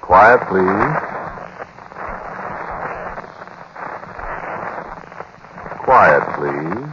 Quiet, please. Quiet, please.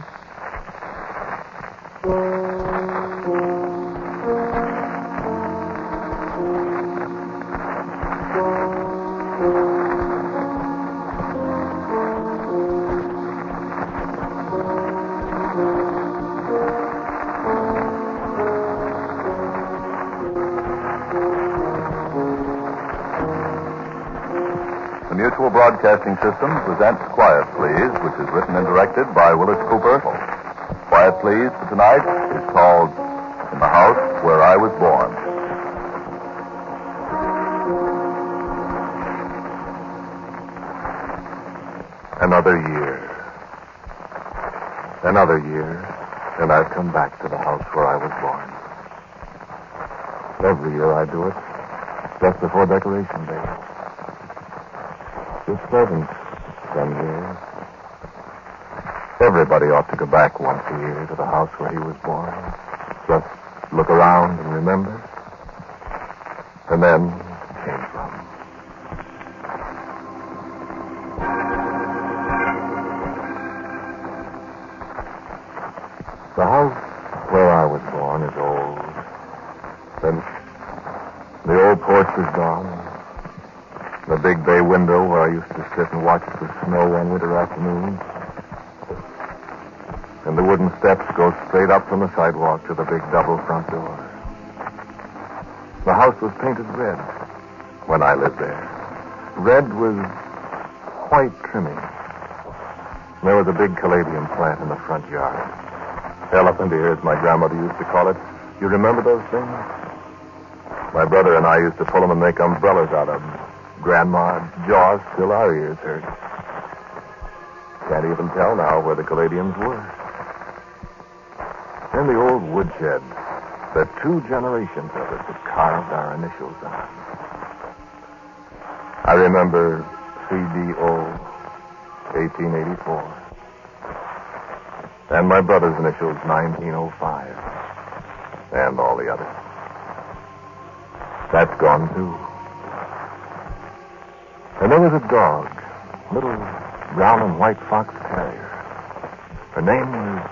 The Mutual Broadcasting System presents Quiet Please, which is written and directed by Wyllis Cooper. Quiet Please for tonight is called In the House Where I Was Born. Another year, and I've come back to the house where I was born. Every year I do it, just before Decoration Day. The servants come here. Everybody ought to go back once a year to the house where he was born. Just look around and remember. And then change from. The house where I was born is old. The old porch is gone. The big bay window where I used to sit and watch the snow on winter afternoons. And the wooden steps go straight up from the sidewalk to the big double front door. The house was painted red when I lived there. Red with white trimming. There was a big caladium plant in the front yard. Elephant ears, my grandmother used to call it. You remember those things? My brother and I used to pull them and make umbrellas out of them. Grandma's jaws still our ears hurt. Can't even tell now where the caladiums were. In the old woodshed, the 2 generations of it had carved our initials on. I remember CDO 1884. And my brother's initials 1905. And all the others. That's gone too. And there was a dog, little brown and white fox terrier. Her name was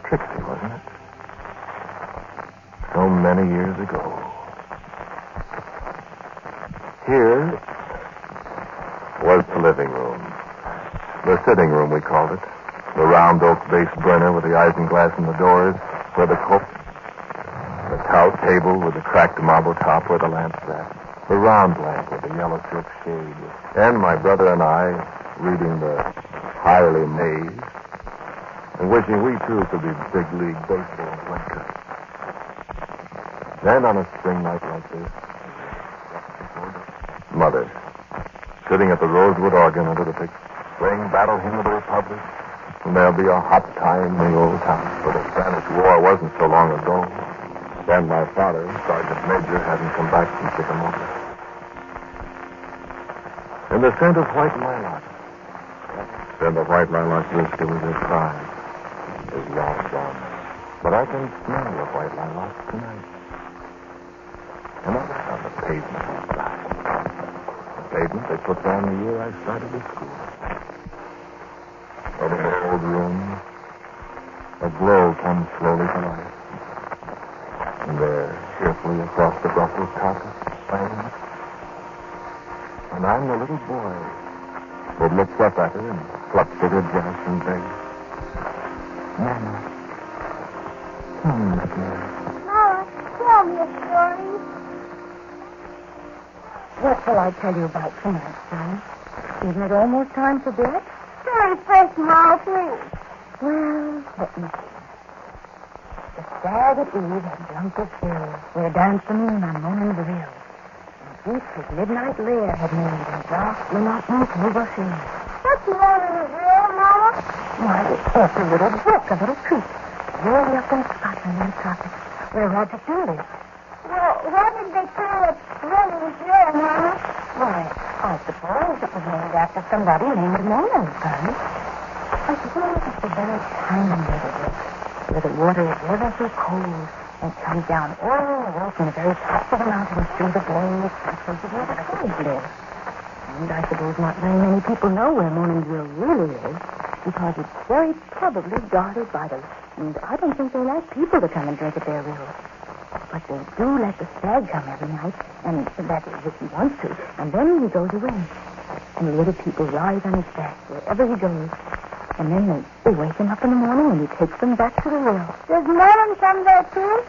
Trixie, wasn't it? So many years ago. Here was the living room. The sitting room, we called it. The round oak base burner with the isinglass in the doors, where the cook. The towel table with the cracked marble top where the lamp sat. The round lamp with the yellow silk shade. And my brother and I reading the Hirely Maze and wishing we too could be big league baseball players. Then on a spring night like this, Mother, sitting at the rosewood organ under the picture, playing Battle Hymn of the Republic, and there'll be a hot time in the old town, for the Spanish War wasn't so long ago. Then my father, Sergeant Major, hadn't come back from Chickamauga. And the scent of white lilac. Then the white lilac whisker with his cry is long gone. But I can smell the white lilac tonight. And I look on the pavement outside. The pavement they put down the year I started to school. Over the old room, a glow comes slowly to life. And there, cheerfully across the Brussels carpet, playing. And I'm the little boy that looks up at her and plucks at her dress and says, Mama, tell me a story. Mama, tell me a story. What shall I tell you about tonight, son? Isn't it almost time for bed? Story first, Mama, please. Well, let me see. The stag at eve had drunk his fill, where danced the moon on morning's rill. And deep his midnight lair had made, and dark monotonous river sea. What's morning's rill, Mama? Why, it's a little brook, a little creek, way up in Scotland and tropics, where Roger Hill lives. Well, what did they call it morning's rill, Mama? Why, I suppose it was named after somebody named Morning, son. I suppose it's a very tiny little brook, where the water is ever so cold And it comes down all the way from the very top of the mountains through the glorious places where the Stags live. And I suppose not very many people know where Morningsville really is, because it's very probably guarded by the... And I don't think they like people to come and drink at their rills. But they do let the stag come every night, and that is if he wants to, and then he goes away. And the little people rise on his back wherever he goes. And then they wake him up in the morning, and he takes them back to the rill. Does Morning come there, too?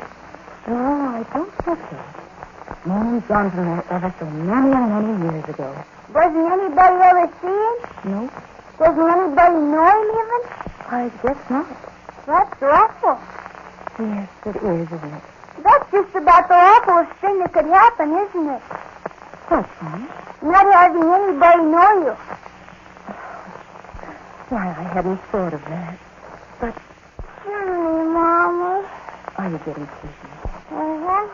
No, I don't think so. Morning's gone from there ever so many and many years ago. Doesn't anybody ever see him? No, Doesn't anybody know him, even? I guess not. That's awful. Yes, it is, isn't it? That's just about the awfulest thing that could happen, isn't it? What's fun? Not having anybody know you. Why, I hadn't thought of that. But Silly, Mama. are you getting sleepy? Uh-huh.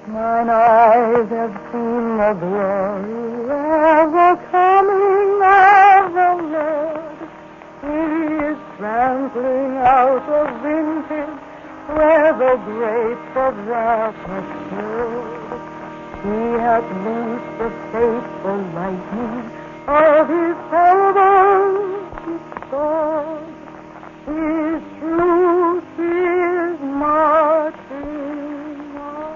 Mine eyes have seen the glory of the coming of the Lord. He is trampling out the vintage where the grapes of wrath have stood. He hath loosed the fateful lightning of his terrible sword. His truth is marching on.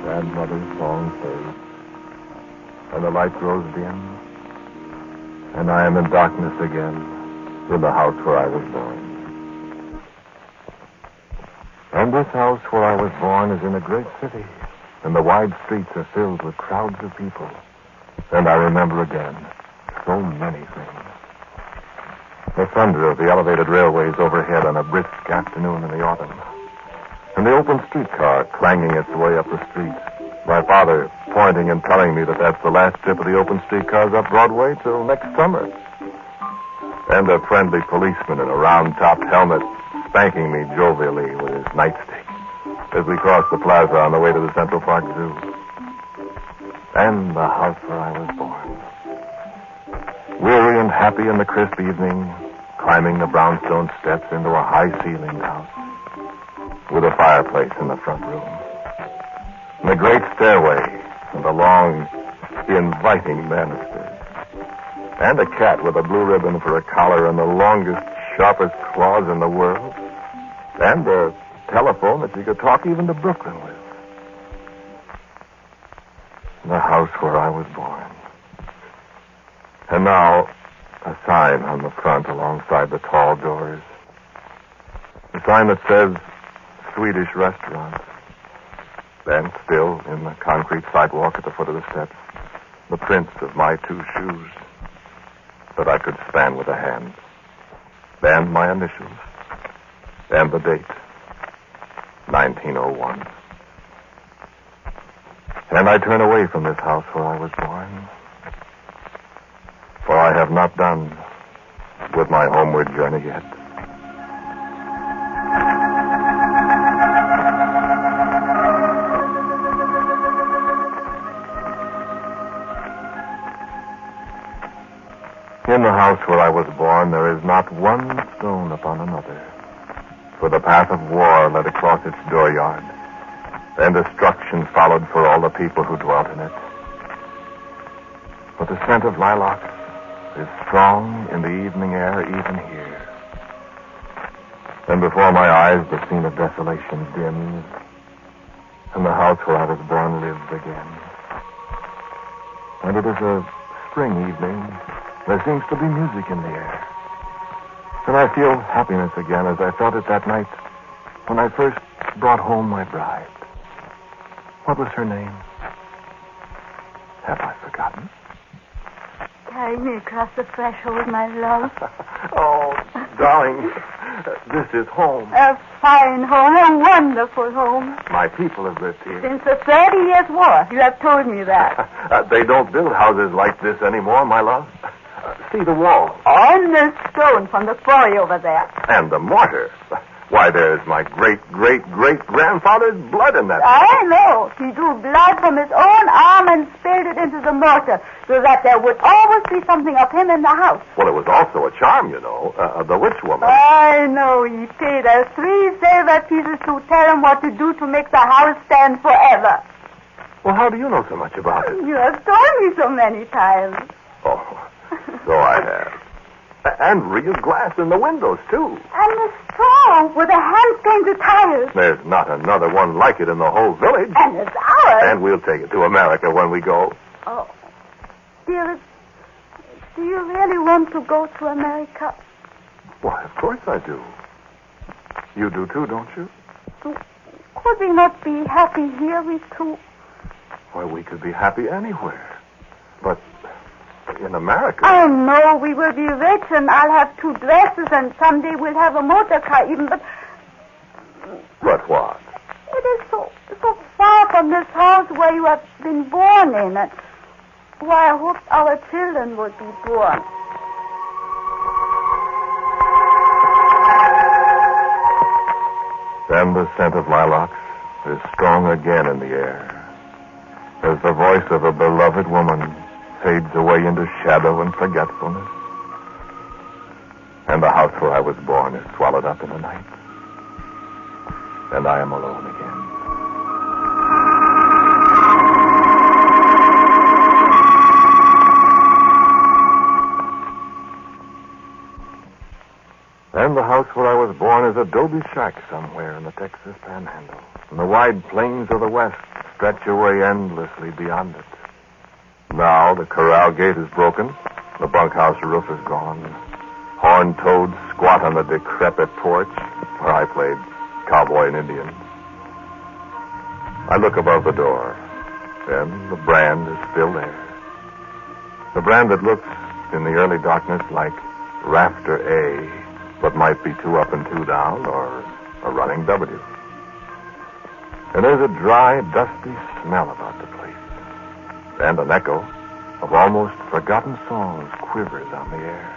Grandmother's song fades, and the light grows dim, and I am in darkness again in the house where I was born. And this house where I was born is in a great city, and the wide streets are filled with crowds of people. And I remember again so many things. The thunder of the elevated railways overhead on a brisk afternoon in the autumn. And the open streetcar clanging its way up the street. My father pointing and telling me that that's the last trip of the open streetcars up Broadway till next summer. And a friendly policeman in a round-topped helmet spanking me jovially with his nightstick as we crossed the plaza on the way to the Central Park Zoo. And the house where I was born. Weary and happy in the crisp evening, climbing the brownstone steps into a high-ceilinged house with a fireplace in the front room. And a great stairway and a long, inviting banister. And a cat with a blue ribbon for a collar and the longest, sharpest claws in the world. And a telephone that you could talk even to Brooklyn with. The house where I was born. And now, a sign on the front alongside the tall doors. A sign that says, Swedish Restaurant. Then, still, in the concrete sidewalk at the foot of the steps, the prints of my 2 shoes that I could span with a hand. And my initials. And the date. 1901. And I turn away from this house where I was born. For I have not done with my homeward journey yet. In the house where I was born, there is not one stone upon another. For the path of war led across its dooryard, and destruction followed for all the people who dwelt in it. But the scent of lilacs is strong in the evening air even here. And before my eyes, the scene of desolation dims, and the house where I was born lives again. And it is a spring evening. There seems to be music in the air. And I feel happiness again as I felt it that night when I first brought home my bride. What was her name? Have I forgotten? Carry me across the threshold, my love. Oh, darling, this is home. A fine home, a wonderful home. My people have lived here. Since the 30 Years' War, you have told me that. They don't build houses like this anymore, my love. See the wall. On the stone from the quarry over there. And the mortar. Why, there's my great-great-great-grandfather's blood in that. I know. He drew blood from his own arm and spilled it into the mortar so that there would always be something of him in the house. Well, it was also a charm, you know, the witch woman. I know. He paid us 3 silver pieces to tell him what to do to make the house stand forever. Well, how do you know so much about it? You have told me so many times. Oh, so I have. And real glass in the windows, too. And the straw with the hand-painted tires. There's not another one like it in the whole village. And it's ours. And we'll take it to America when we go. Oh, dearest, do you really want to go to America? Why, of course I do. You do, too, don't you? Could we not be happy here, we two? Why, we could be happy anywhere. But in America... Oh, no, we will be rich, and I'll have 2 dresses, and someday we'll have a motor car even, but... But what? It is so far from this house where you have been born in, and why I hoped our children would be born. Then the scent of lilacs is strong again in the air, as the voice of a beloved woman fades away into shadow and forgetfulness. And the house where I was born is swallowed up in the night. And I am alone again. And the house where I was born is a adobe shack somewhere in the Texas Panhandle. And the wide plains of the west stretch away endlessly beyond it. Now the corral gate is broken. The bunkhouse roof is gone. Horned toads squat on the decrepit porch where I played cowboy and Indian. I look above the door. Then the brand is still there. The brand that looks in the early darkness like rafter A, but might be 2 up and 2 down, or a running W. And there's a dry, dusty smell about the place. And an echo of almost forgotten songs quivers on the air.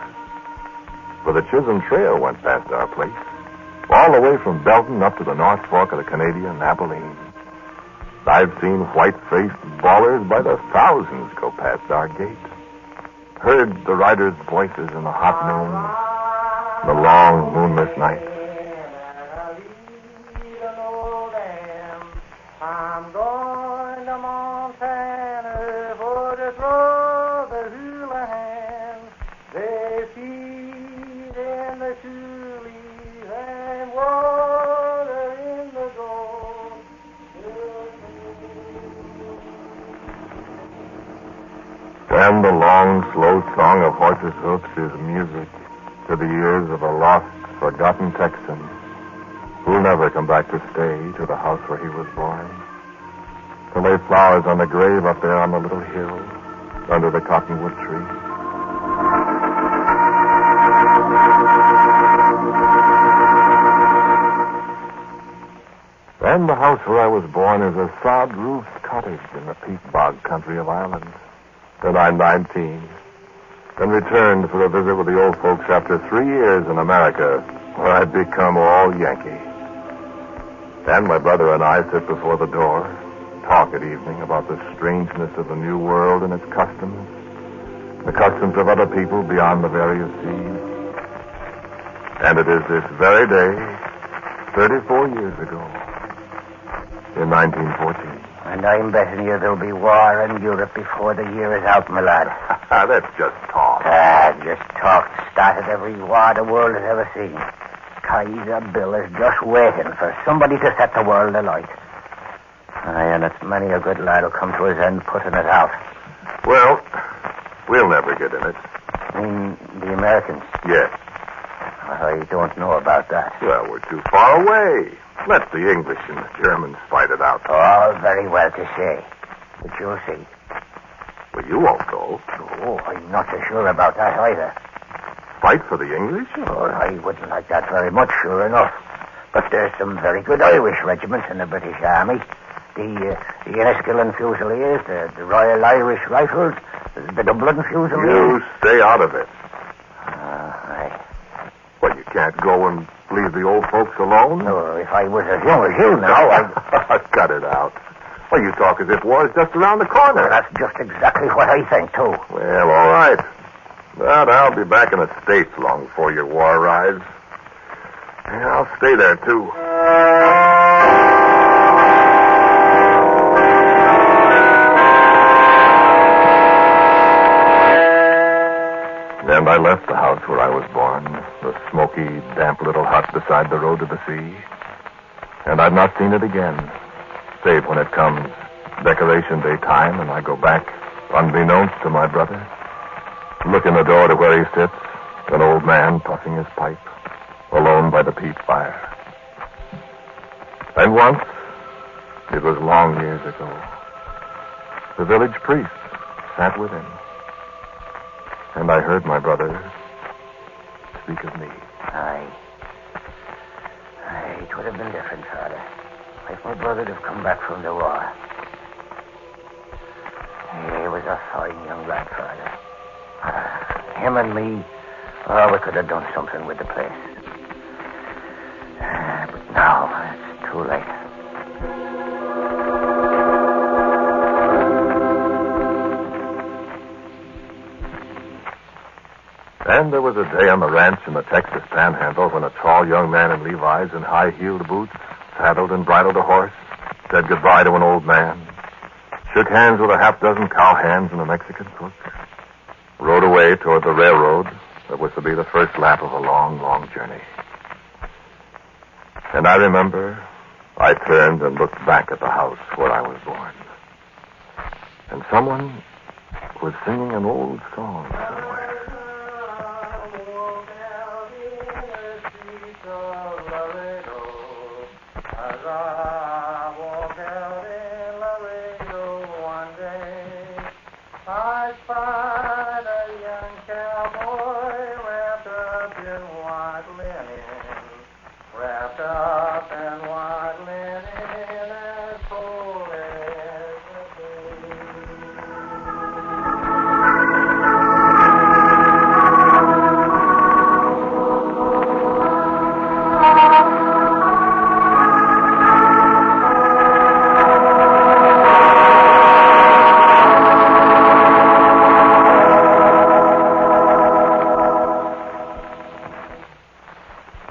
For the Chisholm Trail went past our place, all the way from Belton up to the North Fork of the Canadian Abilene. I've seen white-faced ballers by the thousands go past our gate. Heard the riders' voices in the hot noon, the long moonless nights. I'm going to Montana for to throw the hula hands. They feed in the coulees and water in the gold. And the long, slow song of horses' hoofs is music to the ears of a lost, forgotten Texan who'll never come back to stay to the house where he was born, to lay flowers on the grave up there on the little hill under the cottonwood tree. And the house where I was born is a sod-roofed cottage in the peat bog country of Ireland. And I'm 19, and returned for a visit with the old folks after 3 years in America, where I'd become all Yankee. And my brother and I sit before the door, talk at evening about the strangeness of the new world and its customs, the customs of other people beyond the various seas. And it is this very day, 34 years ago, in 1914. And I'm betting you there'll be war in Europe before the year is out, my lad. That's just talk. Just talk started every war the world has ever seen. Kaiser Bill is just waiting for somebody to set the world alight. Aye, and it's many a good lad who'll come to his end putting it out. Well, we'll never get in it. I mean, the Americans? Yes. I don't know about that. Well, we're too far away. Let the English and the Germans fight it out. All very well to say. But you'll see. Well, you won't go. Oh, I'm not so sure about that either. Fight for the English? Oh, I wouldn't like that very much, sure enough. But there's some very good Irish regiments in the British Army. The Enniskillen Fusiliers, the Royal Irish Rifles, the Dublin Fusiliers. You stay out of it. Aye. Well, you can't go and leave the old folks alone? Oh, if I was as young as you now, I'd... Cut it out. Well, you talk as if war's just around the corner. Well, that's just exactly what I think, too. Well, all right. But I'll be back in the States long before your war arrives. And I'll stay there, too. And I left the house where I was born, the smoky, damp little hut beside the road to the sea. And I've not seen it again, save when it comes Decoration Day time and I go back, unbeknownst to my brother. Look in the door to where he sits, an old man puffing his pipe, alone by the peat fire. And once, it was long years ago, the village priest sat with him. And I heard my brother speak of me. Aye, it would have been different, Father, if my brother'd have come back from the war. He was a fine young lad, Father. Him and me, we could have done something with the place. But now, it's too late. And there was a day on the ranch in the Texas Panhandle when a tall young man in Levi's and high-heeled boots saddled and bridled a horse, said goodbye to an old man, shook hands with a half-dozen cowhands and a Mexican cook, rode away toward the railroad that was to be the first lap of a long, long journey. And I remember I turned and looked back at the house where I was born. And someone was singing an old song somewhere. I spied a young cowboy wrapped up in white linen, wrapped up in white linen as cold as the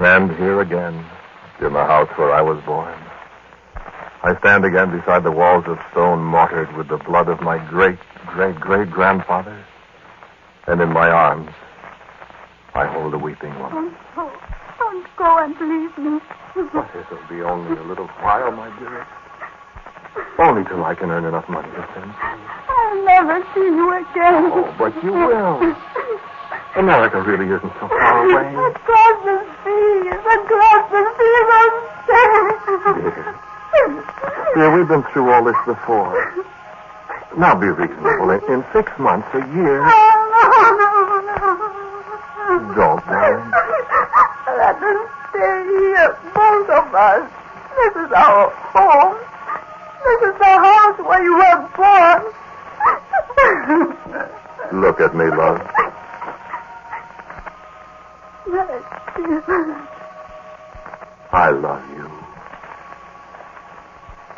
And here again, in the house where I was born, I stand again beside the walls of stone mortared with the blood of my great-great-great-grandfather, and in my arms, I hold a weeping woman. Don't go and leave me. But it'll be only a little while, my dearest. Only till I can earn enough money to send to you. I'll never see you again. Oh, but you will. America really isn't so far away. Across the sea, across the sea, Dear, we've been through all this before. Now be reasonable. In 6 months, a year... Don't, darling. Let us stay here, both of us. This is our home. This is the house where you were born. Look at me, love. I love you.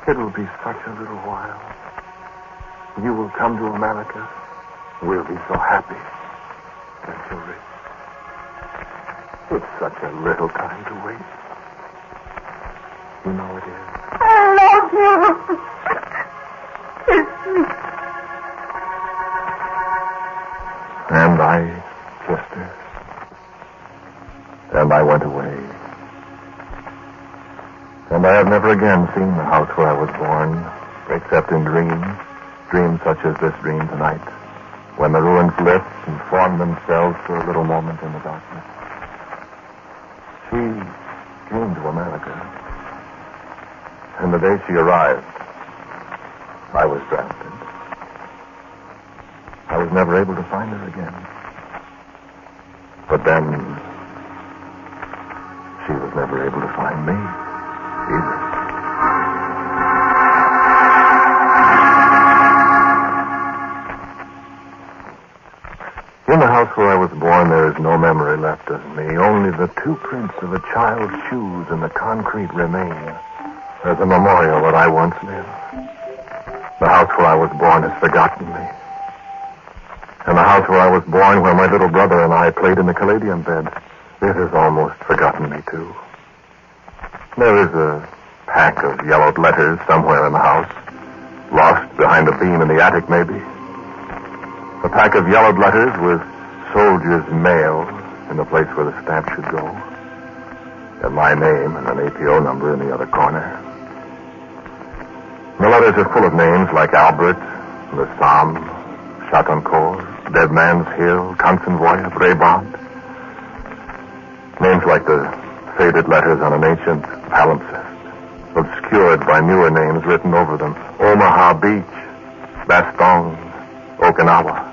It will be such a little while. You will come to America. We'll be so happy and so rich. It's such a little time to wait. You know it is. I love you. Kiss me. And I kissed her. And I went away. And I have never again seen the house where I was born, except in dreams, dreams such as this dream tonight, when the ruins lift and form themselves for a little moment in the darkness. She came to America. And the day she arrived, I was drafted. I was never able to find her again. But then, she was never able to find me either. In the house where I was born, there is no memory left of me. Only the two prints of a child's shoes in the concrete remain as a memorial that I once lived. The house where I was born has forgotten me. And the house where I was born, where my little brother and I played in the Caladium bed, it has almost forgotten me, too. There is a pack of yellowed letters somewhere in the house, lost behind a beam in the attic, maybe. A pack of yellowed letters with soldier's mail in the place where the stamp should go, and my name and an APO number in the other corner. The letters are full of names like Albert, the Somme, Chatoncourt, Dead Man's Hill, Consenvoye, Brabant. Names like the faded letters on an ancient palimpsest, obscured by newer names written over them. Omaha Beach, Bastogne, Okinawa.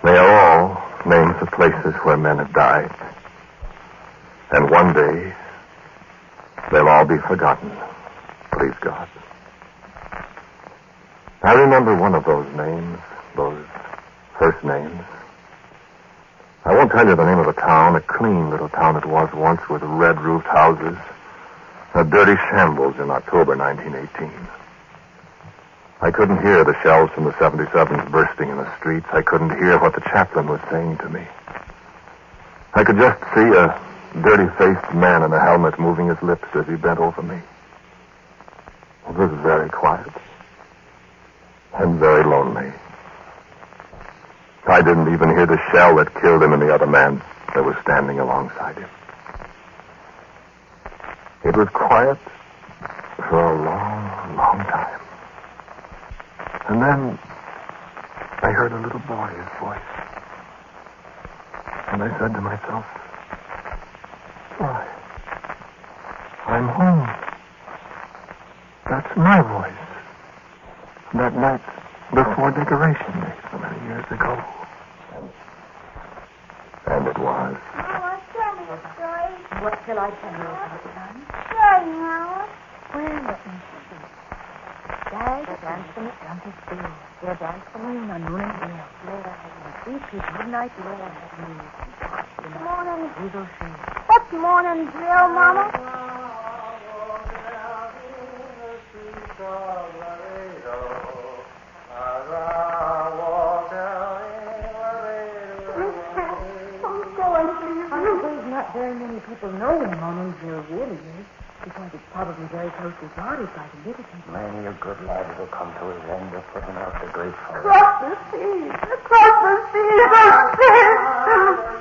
They are all names of places where men have died. And one day, they'll all be forgotten. Please God. I remember one of those names, those first names. I won't tell you the name of the town, a clean little town it was once with red-roofed houses, a dirty shambles in October 1918. I couldn't hear the shells from the 77s bursting in the streets. I couldn't hear what the chaplain was saying to me. I could just see a dirty-faced man in a helmet moving his lips as he bent over me. It was very quiet and very lonely. I didn't even hear the shell that killed him and the other man that was standing alongside him. It was quiet for a long, long time. And then I heard a little boy's voice. And I said to myself, why, I'm home. That's my voice. That night before Decoration Day so many years ago. And it was. Mama, tell me a story. What shall I tell you about, son? Story, Mama. Well, let me see. Dad danced in the trumpet still. There danced the moon on Moon and Hill. Sweet his midnight Lord had moved. Morning. Eagle tree. What's morning drill, Mama? Not very many people know where Moninville really is, because it's probably very closely guarded by the Liberty. Many a good lad will come to his end of putting out the great fire. Across the sea. Across the sea. The sea.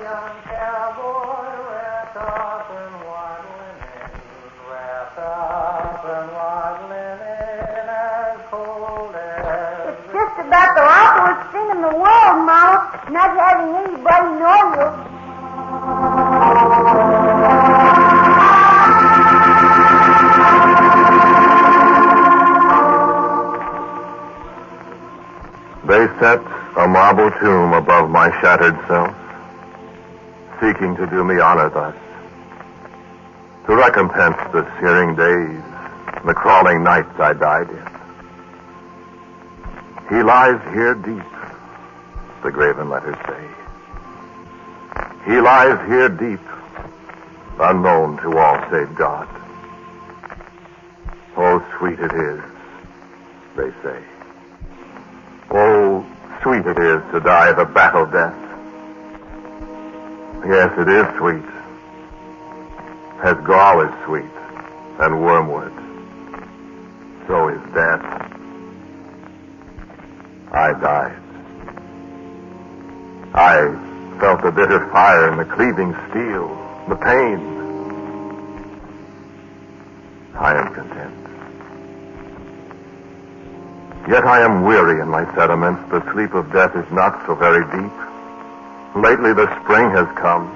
Young cowboy wrapped up in white linen, wrapped up in white linen as cold as... It's just about the awfulest thing in the world, Mama, not having anybody know you. They set a marble tomb above my shattered self, seeking to do me honor thus, to recompense the searing days, the crawling nights I died in. He lies here deep, the graven letters say. He lies here deep, unknown to all save God. Oh, sweet it is, they say. Oh, sweet it is to die the battle death. Yes, it is sweet, as gall is sweet, and wormwood. So is death. I died. I felt the bitter fire and the cleaving steel, the pain. I am content. Yet I am weary in my sediments. The sleep of death is not so very deep. Lately the spring has come,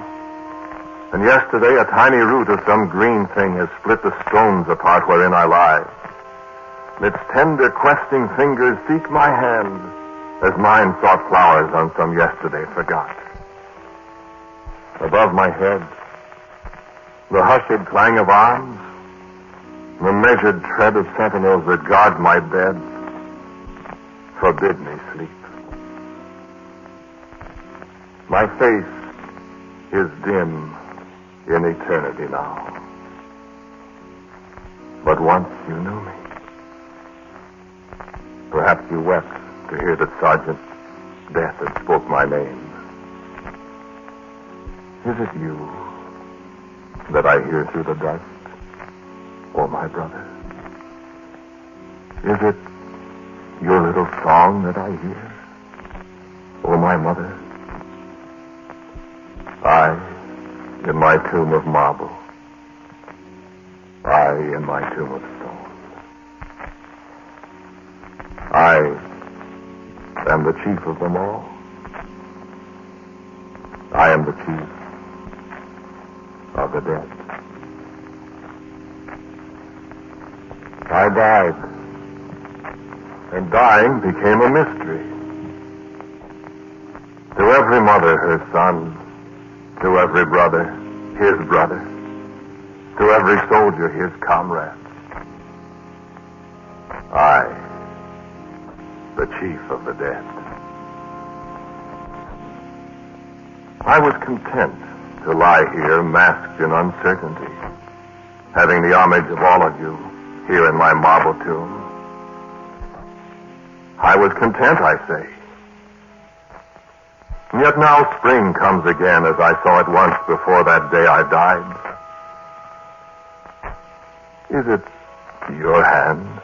and yesterday a tiny root of some green thing has split the stones apart wherein I lie. Its tender questing fingers seek my hand, as mine sought flowers on some yesterday forgot. Above my head, the hushed clang of arms, the measured tread of sentinels that guard my bed, forbid me sleep. My face is dim in eternity now. But once you knew me. Perhaps you wept to hear that Sergeant Death had spoke my name. Is it you that I hear through the dust, oh my brother? Is it your little song that I hear, oh my mother? I, in my tomb of marble, I, in my tomb of stone. I am the chief of them all. I am the chief of the dead. I died, and dying became a mystery. To every mother, her son. To every brother, his brother. To every soldier, his comrade. I, the chief of the dead. I was content to lie here masked in uncertainty, having the homage of all of you here in my marble tomb. I was content, I say. Yet now spring comes again as I saw it once before that day I died. Is it your hand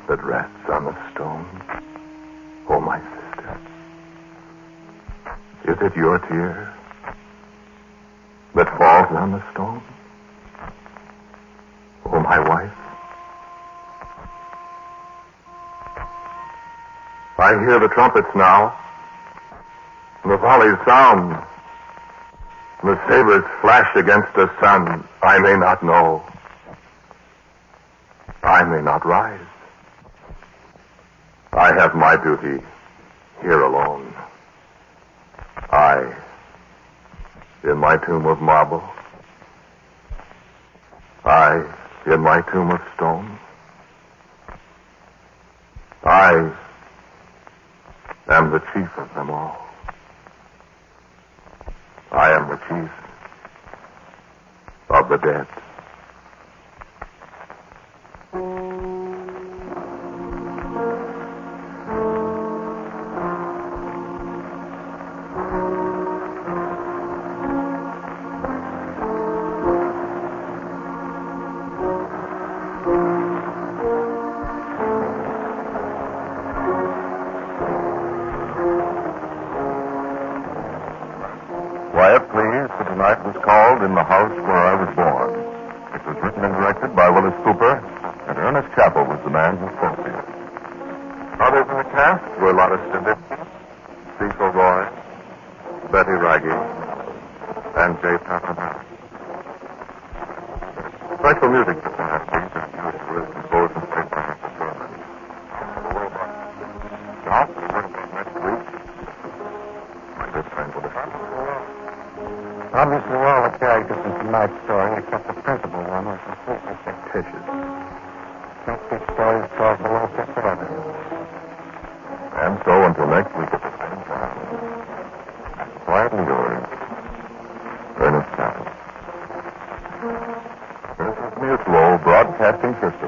that rests on the stone, oh my sister? Is it your tear that falls on the stone, oh my wife? I hear the trumpets now. The volleys sound. The sabers flash against the sun. I may not know. I may not rise. I have my duty here alone. I, in my tomb of marble. I, in my tomb of stone. I am the chief of them all. I am the chief of the dead. Tonight was called In the House Where I Was Born. It was written and directed by Wyllis Cooper, and Ernest Chappell was the man who spoke to you. Others in the cast were Lotta Stevitsky, Cecil Roy, Betty Raggy, and Jay Papanaro. Special music for tonight's piece is composed and played by Mr. Furman. The house will work next week. My good friend will Obviously, all the characters in tonight's story, except the principal one, are completely fictitious. Don't think stories fall below fifth order. And so, until next week at the same time, quietly yours, Ernest Chappell. This is News Flow Broadcasting System.